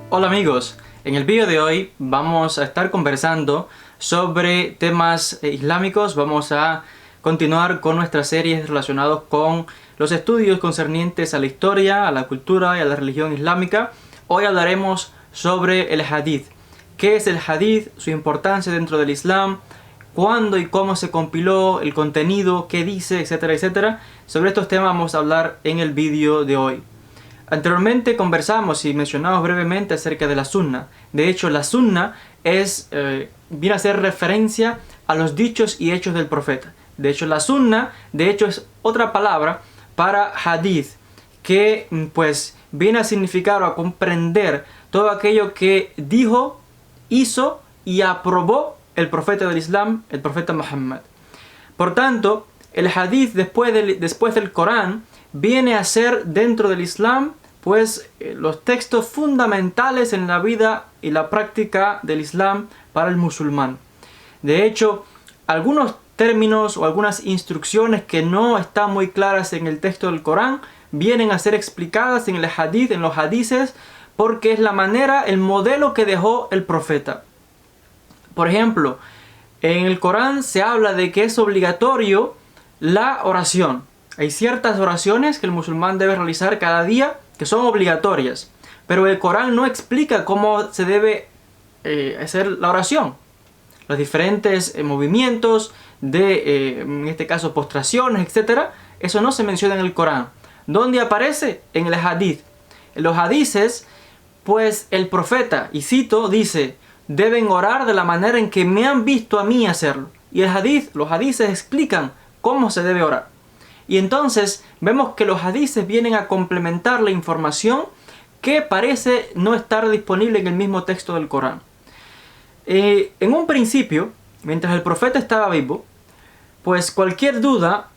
Hola amigos, en el vídeo de hoy vamos a estar conversando sobre temas islámicos. Vamos a continuar con nuestras series relacionadas con los estudios concernientes a la historia, a la cultura y a la religión islámica. Hoy hablaremos sobre el hadith. ¿Qué es el hadith? Su importancia dentro del Islam, cuándo y cómo se compiló, el contenido, qué dice, etcétera, etcétera. Sobre estos temas vamos a hablar en el vídeo de hoy. Anteriormente conversamos y mencionamos brevemente acerca de la sunna. De hecho, la sunna viene a ser referencia a los dichos y hechos del profeta. De hecho, la sunna, es otra palabra para hadith, que pues viene a significar o a comprender todo aquello que dijo, hizo y aprobó el profeta del Islam, el profeta Muhammad. Por tanto, el hadith después del Corán viene a ser dentro del Islam pues los textos fundamentales en la vida y la práctica del Islam para el musulmán. De hecho, algunos términos o algunas instrucciones que no están muy claras en el texto del Corán vienen a ser explicadas en el hadith, en los hadices, porque es la manera, el modelo que dejó el profeta. Por ejemplo, en el Corán se habla de que es obligatorio la oración. Hay ciertas oraciones que el musulmán debe realizar cada día que son obligatorias, pero el Corán no explica cómo se debe hacer la oración. Los diferentes movimientos de, en este caso, postraciones, etc. Eso no se menciona en el Corán. ¿Dónde aparece? En el hadith. En los hadices, pues el profeta, y cito, dice: deben orar de la manera en que me han visto a mí hacerlo. Y los hadices explican cómo se debe orar. Y entonces vemos que los hadices vienen a complementar la información que parece no estar disponible en el mismo texto del Corán. En un principio, mientras el profeta estaba vivo, pues cualquier duda,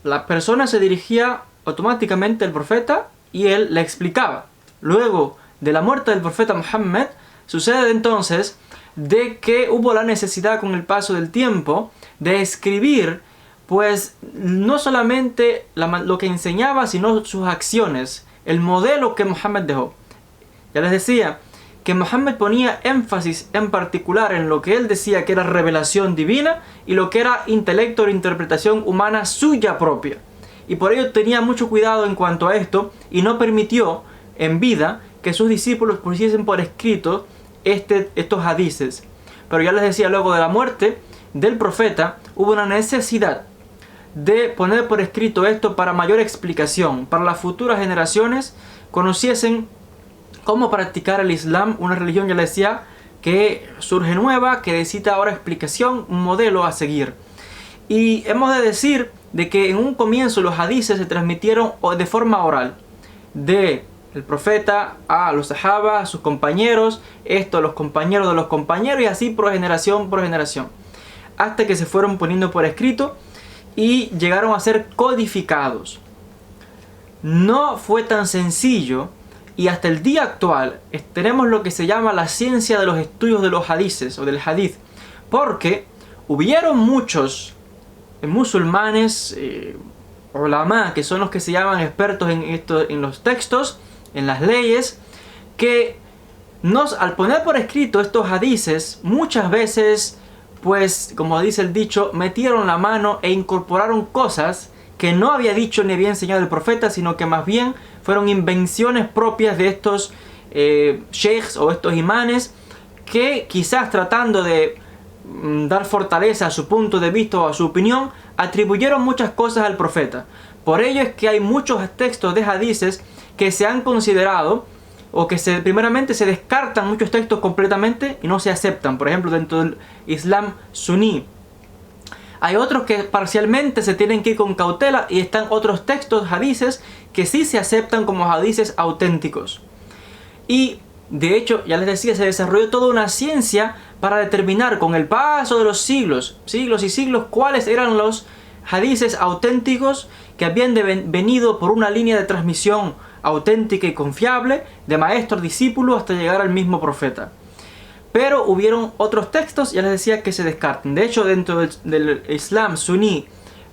la persona se dirigía automáticamente al profeta y él le explicaba. Luego de la muerte del profeta Muhammad, sucede entonces de que hubo la necesidad con el paso del tiempo de escribir pues no solamente lo que enseñaba, sino sus acciones, el modelo que Muhammad dejó. Ya les decía que Muhammad ponía énfasis en particular en lo que él decía que era revelación divina y lo que era intelecto o interpretación humana suya propia. Y por ello tenía mucho cuidado en cuanto a esto y no permitió en vida que sus discípulos pusiesen por escrito estos hadices. Pero ya les decía, luego de la muerte del profeta hubo una necesidad de poner por escrito esto para mayor explicación, para las futuras generaciones conociesen cómo practicar el Islam, una religión, ya les decía, que surge nueva, que necesita ahora explicación, un modelo a seguir. Y hemos de decir de que en un comienzo los hadices se transmitieron de forma oral, de el profeta a los sahaba, a sus compañeros, los compañeros de los compañeros, y así por generación, hasta que se fueron poniendo por escrito y llegaron a ser codificados. No fue tan sencillo y hasta el día actual tenemos lo que se llama la ciencia de los estudios de los hadices o del hadith, porque hubieron muchos musulmanes, ulama, que son los que se llaman expertos en los textos, en las leyes, que al poner por escrito estos hadices, muchas veces, pues como dice el dicho, metieron la mano e incorporaron cosas que no había dicho ni había enseñado el profeta, sino que más bien fueron invenciones propias de estos sheikhs o estos imanes, que quizás tratando de dar fortaleza a su punto de vista o a su opinión, atribuyeron muchas cosas al profeta. Por ello es que hay muchos textos de hadices que se han considerado, o que primeramente se descartan muchos textos completamente y no se aceptan. Por ejemplo, dentro del Islam suní hay otros que parcialmente se tienen que ir con cautela, y están otros textos hadices que sí se aceptan como hadices auténticos. Y de hecho, ya les decía, se desarrolló toda una ciencia para determinar con el paso de los siglos y siglos, cuáles eran los hadices auténticos que habían venido por una línea de transmisión auténtica y confiable, de maestro a discípulo, hasta llegar al mismo profeta. Pero hubieron otros textos, ya les decía, que se descartan. De hecho, dentro del Islam suní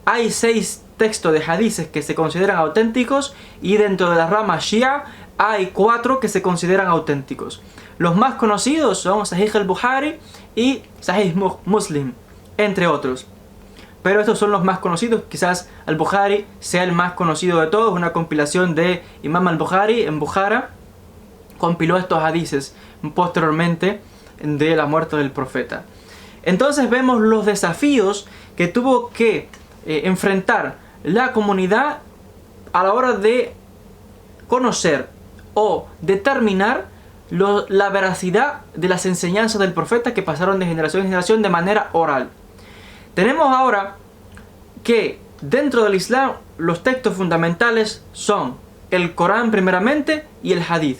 hay 6 textos de hadices que se consideran auténticos, y dentro de la rama Shia hay 4 que se consideran auténticos. Los más conocidos son Sahih al-Bukhari y Sahih Muslim, entre otros. Pero estos son los más conocidos. Quizás al-Bukhari sea el más conocido de todos. Una compilación de Imam al-Bukhari en Bukhara compiló estos hadices posteriormente de la muerte del profeta. Entonces vemos los desafíos que tuvo que enfrentar la comunidad a la hora de conocer o determinar la veracidad de las enseñanzas del profeta, que pasaron de generación en generación de manera oral. Tenemos ahora que dentro del Islam los textos fundamentales son el Corán primeramente y el Hadith.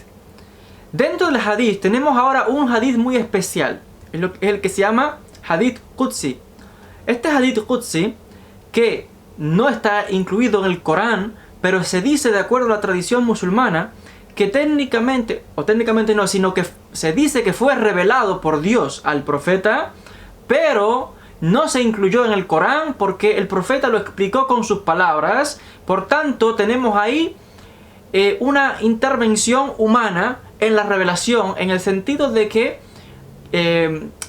Dentro del Hadith tenemos ahora un Hadith muy especial, es el que se llama Hadith Qudsi. Este Hadith Qudsi, que no está incluido en el Corán, pero se dice, de acuerdo a la tradición musulmana, que técnicamente no, sino que se dice que fue revelado por Dios al profeta, pero no se incluyó en el Corán porque el profeta lo explicó con sus palabras. Por tanto, tenemos ahí una intervención humana en la revelación, en el sentido de que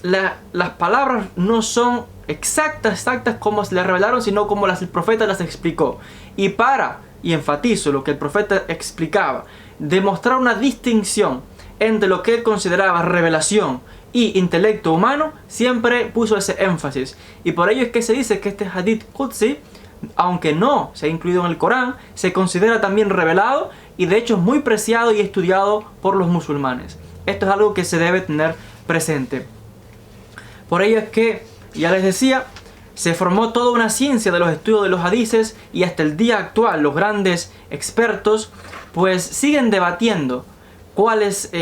las palabras no son exactas como se le revelaron, sino como el profeta las explicó. Y enfatizo lo que el profeta explicaba, demostrar una distinción entre lo que él consideraba revelación y intelecto humano, siempre puso ese énfasis. Y por ello es que se dice que este Hadith Qudsi, aunque no se ha incluido en el Corán, se considera también revelado, y de hecho es muy preciado y estudiado por los musulmanes. Esto es algo que se debe tener presente. Por ello es que, ya les decía, se formó toda una ciencia de los estudios de los hadices, y hasta el día actual los grandes expertos pues siguen debatiendo cuáles,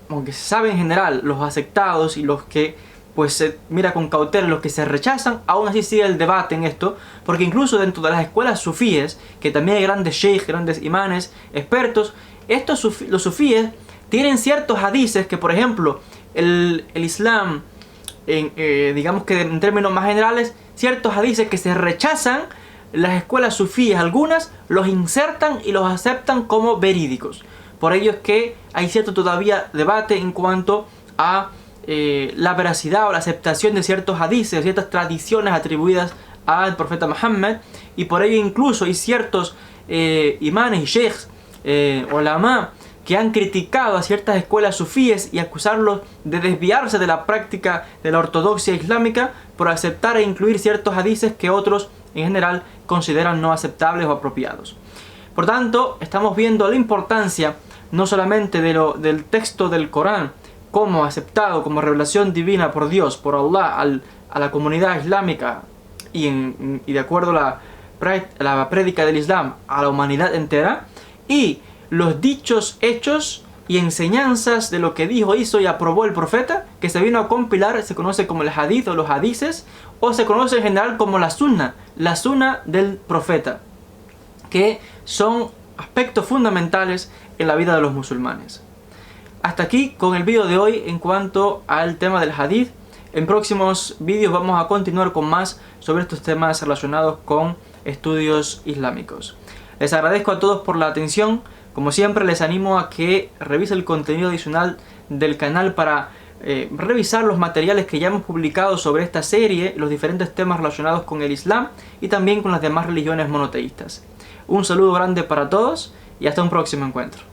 aunque se sabe en general los aceptados y los que pues se mira con cautela, los que se rechazan, aún así sigue el debate en esto, porque incluso dentro de las escuelas sufíes, que también hay grandes sheikhs, grandes imanes, expertos, los sufíes tienen ciertos hadices que, por ejemplo, el Islam, digamos que en términos más generales, ciertos hadices que se rechazan, las escuelas sufíes algunas los insertan y los aceptan como verídicos. Por ello es que hay cierto todavía debate en cuanto a la veracidad o la aceptación de ciertos hadices, ciertas tradiciones atribuidas al profeta Muhammad, y por ello incluso hay ciertos imanes y sheikhs, ulama, que han criticado a ciertas escuelas sufíes y acusarlos de desviarse de la práctica de la ortodoxia islámica por aceptar e incluir ciertos hadices que otros en general consideran no aceptables o apropiados. Por tanto, estamos viendo la importancia no solamente del texto del Corán como aceptado como revelación divina por Dios, por Allah, a la comunidad islámica, y de acuerdo a la prédica del Islam a la humanidad entera, y los dichos, hechos y enseñanzas de lo que dijo, hizo y aprobó el profeta, que se vino a compilar, se conoce como el hadith o los hadices, o se conoce en general como la sunna del profeta, que son aspectos fundamentales en la vida de los musulmanes. Hasta aquí con el vídeo de hoy en cuanto al tema del hadith. En próximos vídeos vamos a continuar con más sobre estos temas relacionados con estudios islámicos. Les agradezco a todos por la atención. Como siempre, les animo a que revisen el contenido adicional del canal para revisar los materiales que ya hemos publicado sobre esta serie, los diferentes temas relacionados con el Islam y también con las demás religiones monoteístas. Un saludo grande para todos y hasta un próximo encuentro.